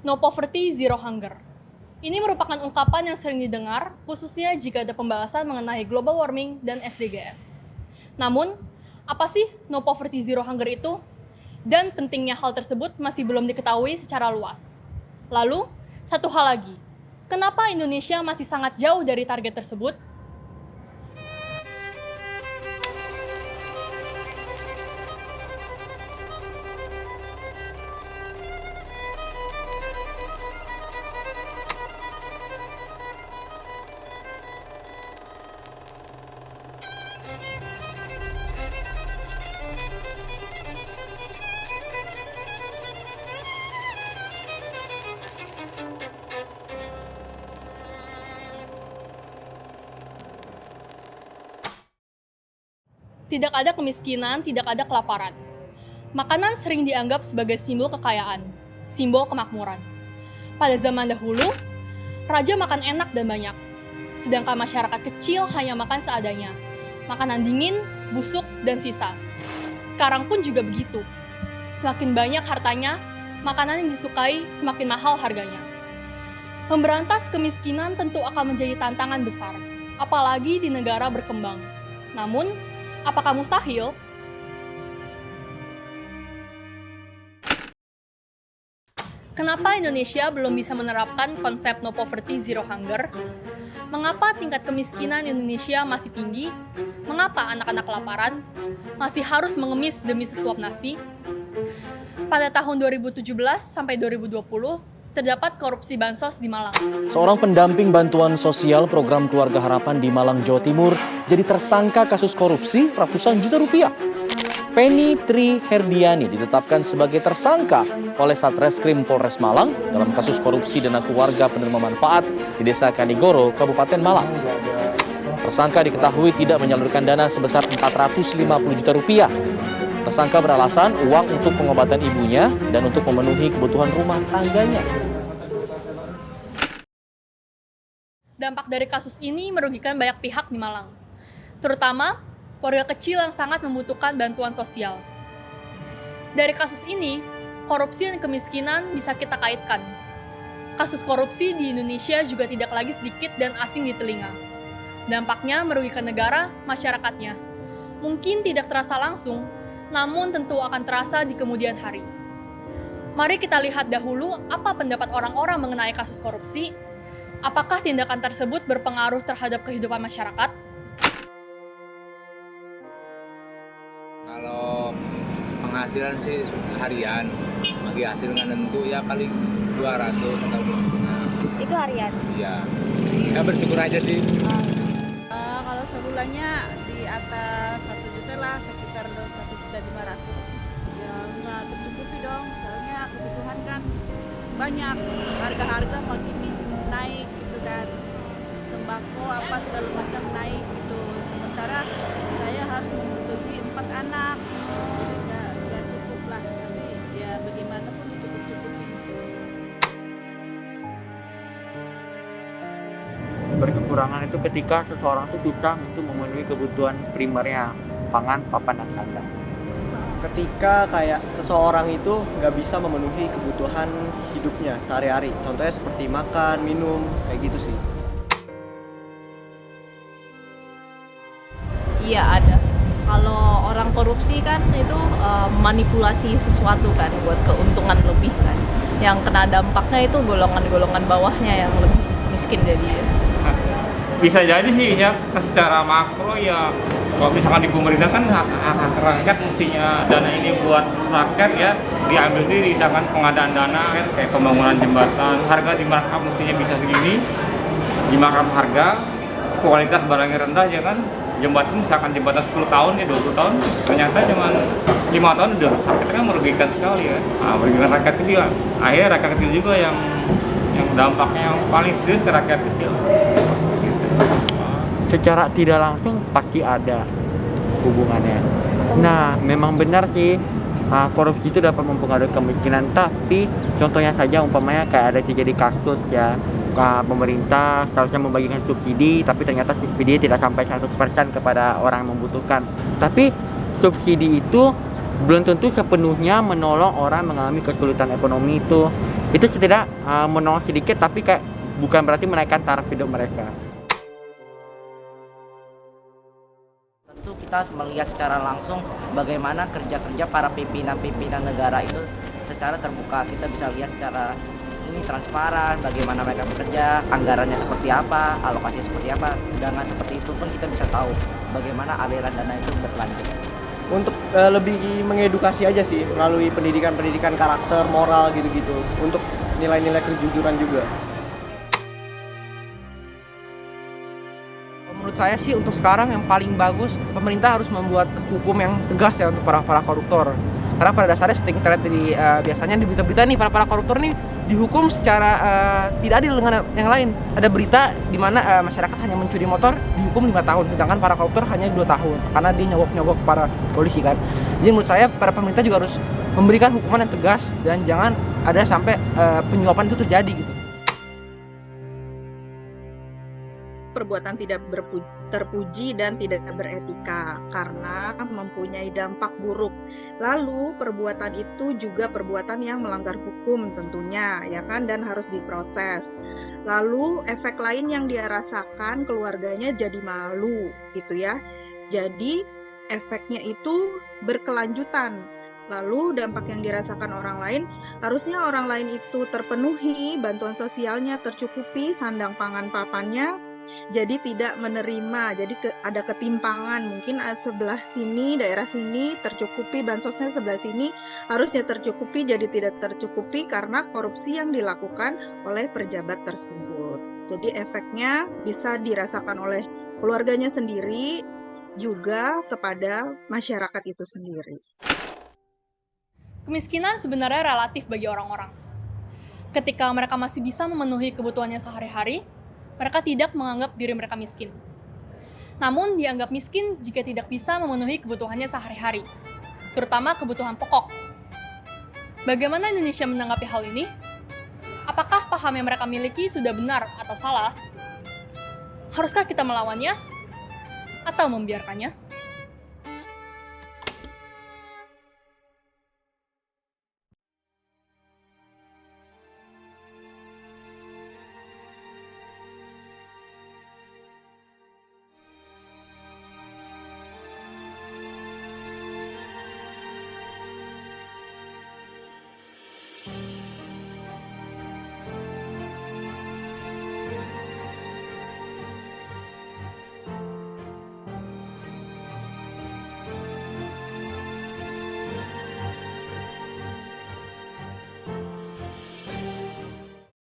No poverty, zero hunger. Ini merupakan ungkapan yang sering didengar, khususnya jika ada pembahasan mengenai global warming dan SDGs. Namun, apa sih no poverty, zero hunger itu? Dan pentingnya hal tersebut masih belum diketahui secara luas. Lalu, satu hal lagi, kenapa Indonesia masih sangat jauh dari target tersebut? Tidak ada kemiskinan, tidak ada kelaparan. Makanan sering dianggap sebagai simbol kekayaan, simbol kemakmuran. Pada zaman dahulu, raja makan enak dan banyak, sedangkan masyarakat kecil hanya makan seadanya, makanan dingin, busuk, dan sisa. Sekarang pun juga begitu. Semakin banyak hartanya, makanan yang disukai semakin mahal harganya. Memberantas kemiskinan tentu akan menjadi tantangan besar, apalagi di negara berkembang. Namun, apakah mustahil? Kenapa Indonesia belum bisa menerapkan konsep no poverty, zero hunger? Mengapa tingkat kemiskinan Indonesia masih tinggi? Mengapa anak-anak kelaparan? Masih harus mengemis demi sesuap nasi? Pada tahun 2017 sampai 2020, terdapat korupsi bansos di Malang. Seorang pendamping bantuan sosial program Keluarga Harapan di Malang, Jawa Timur jadi tersangka kasus korupsi ratusan juta rupiah. Penny Tri Herdiani ditetapkan sebagai tersangka oleh Satreskrim Polres Malang dalam kasus korupsi dana keluarga penerima manfaat di Desa Kanigoro, Kabupaten Malang. Tersangka diketahui tidak menyalurkan dana sebesar 450 juta rupiah. Tersangka beralasan uang untuk pengobatan ibunya dan untuk memenuhi kebutuhan rumah tangganya. Dampak dari kasus ini merugikan banyak pihak di Malang, terutama warga kecil yang sangat membutuhkan bantuan sosial. Dari kasus ini, korupsi dan kemiskinan bisa kita kaitkan. Kasus korupsi di Indonesia juga tidak lagi sedikit dan asing di telinga. Dampaknya merugikan negara, masyarakatnya. Mungkin tidak terasa langsung, namun tentu akan terasa di kemudian hari. Mari kita lihat dahulu apa pendapat orang-orang mengenai kasus korupsi. Apakah tindakan tersebut berpengaruh terhadap kehidupan masyarakat? Kalau penghasilan sih harian, bagi hasil nggak tentu ya paling 200 atau 2,5. Itu harian? Iya, ya bersyukur aja sih. Kalau sebulannya di atas 1 juta lah, sekitar 1.500.000. Ya nggak tercukupi dong, soalnya kebutuhan kan banyak, harga-harga makin naik gitu kan, sembako apa segala macam naik gitu. Sementara saya harus membutuhkan 4 anak, nggak cukup lah, tapi ya bagaimanapun dicukup-cukupin. Berkekurangan itu ketika seseorang itu susah untuk memenuhi kebutuhan primernya, pangan, papan, dan sandang. Ketika kayak seseorang itu nggak bisa memenuhi kebutuhan hidupnya sehari-hari, contohnya seperti makan, minum, kayak gitu sih. Iya ada. Kalau orang korupsi kan itu manipulasi sesuatu kan buat keuntungan lebih kan. Yang kena dampaknya itu golongan-golongan bawahnya yang lebih miskin jadi. Bisa jadi sih ya, secara makro ya kalau misalkan di pemerintah kan hak rakyat mestinya dana ini buat rakyat ya diambil sendiri, misalkan pengadaan dana kan kayak pembangunan jembatan, harga di markup mestinya bisa segini, di markup harga, kualitas barangnya rendah ya kan, jembatan misalkan jembatan 10 tahun ya 20 tahun, ternyata cuma 5 tahun udah rusak, itu kan merugikan sekali ya, merugikan rakyat kecil, akhirnya rakyat kecil juga yang dampaknya yang paling serius ke rakyat kecil. Secara tidak langsung pasti ada hubungannya. Nah, memang benar sih korupsi itu dapat mempengaruhi kemiskinan, tapi contohnya saja umpamanya kayak ada terjadi kasus ya, pemerintah seharusnya membagikan subsidi, tapi ternyata subsidi tidak sampai 100% kepada orang yang membutuhkan. Tapi subsidi itu belum tentu sepenuhnya menolong orang mengalami kesulitan ekonomi itu. itu setidaknya menolong sedikit, tapi kayak bukan berarti menaikkan taraf hidup mereka. Tentu kita harus melihat secara langsung bagaimana kerja-kerja para pimpinan-pimpinan negara itu secara terbuka. Kita bisa lihat secara ini transparan, bagaimana mereka bekerja, anggarannya seperti apa, alokasi seperti apa. Dengan seperti itu pun kita bisa tahu bagaimana aliran dana itu berlanjut. Untuk lebih mengedukasi aja sih melalui pendidikan karakter, moral gitu-gitu. Untuk nilai-nilai kejujuran juga. Menurut saya sih untuk sekarang yang paling bagus pemerintah harus membuat hukum yang tegas ya untuk para koruptor. Karena pada dasarnya seperti kita lihat dari biasanya di berita-berita nih para koruptor nih dihukum secara tidak adil dengan yang lain. Ada berita di mana masyarakat hanya mencuri motor dihukum 5 tahun, sedangkan para koruptor hanya 2 tahun karena dia nyogok para polisi kan. Jadi menurut saya para pemerintah juga harus memberikan hukuman yang tegas dan jangan ada sampai penyuapan itu terjadi gitu. Perbuatan tidak terpuji dan tidak beretika karena mempunyai dampak buruk. Lalu perbuatan itu juga perbuatan yang melanggar hukum tentunya ya kan, dan harus diproses. Lalu efek lain yang dia rasakan keluarganya jadi malu gitu ya. Jadi efeknya itu berkelanjutan. Lalu dampak yang dirasakan orang lain, harusnya orang lain itu terpenuhi, bantuan sosialnya tercukupi, sandang pangan papannya, jadi tidak menerima, jadi ada ketimpangan, mungkin sebelah sini, daerah sini tercukupi, bansosnya sebelah sini harusnya tercukupi, jadi tidak tercukupi karena korupsi yang dilakukan oleh pejabat tersebut. Jadi efeknya bisa dirasakan oleh keluarganya sendiri, juga kepada masyarakat itu sendiri. Kemiskinan sebenarnya relatif bagi orang-orang. Ketika mereka masih bisa memenuhi kebutuhannya sehari-hari, mereka tidak menganggap diri mereka miskin. Namun dianggap miskin jika tidak bisa memenuhi kebutuhannya sehari-hari, terutama kebutuhan pokok. Bagaimana Indonesia menanggapi hal ini? Apakah paham yang mereka miliki sudah benar atau salah? Haruskah kita melawannya atau membiarkannya?